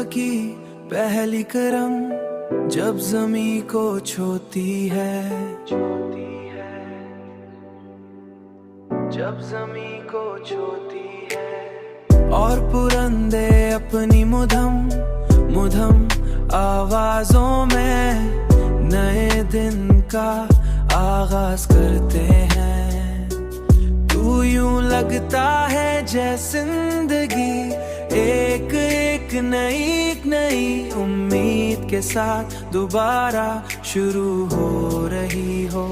की पहली करम जब ज़मीं को छूती है, जब ज़मीं को छूती है। और पुरंदे अपनी मुधम आवाजों में नए दिन का आगाज करते हैं। तू यूं लगता है जैसे जिंदगी एक नई उम्मीद के साथ दोबारा शुरू हो रही हो।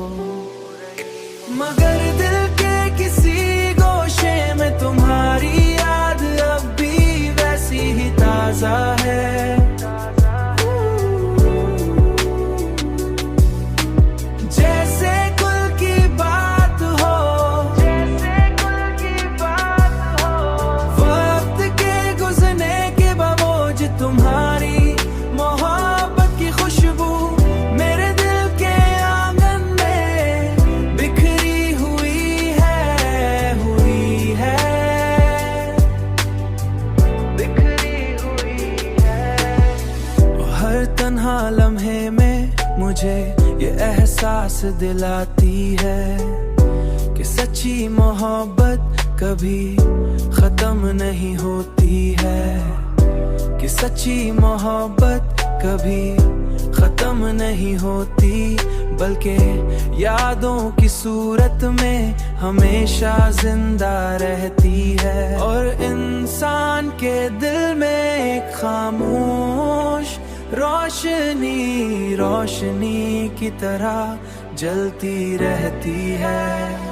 मगर दिल के किसी गोशे में तुम्हारी याद अब भी वैसी ही ताजा है। जैसे कुल की बात हो, वक्त के गुजरने के बावजूद तुम्हारी मोहब्बत की खुशबू मेरे दिल के आंगन में बिखरी हुई है, बिखरी हुई है। हर तन्हा लम्हे में मुझे ये एहसास दिलाती है कि सच्ची मोहब्बत कभी खत्म नहीं होती है, कि सच्ची मोहब्बत कभी खत्म नहीं होती, बल्कि यादों की सूरत में हमेशा जिंदा रहती है। और इंसान के दिल में एक खामोश रोशनी की तरह जलती रहती है।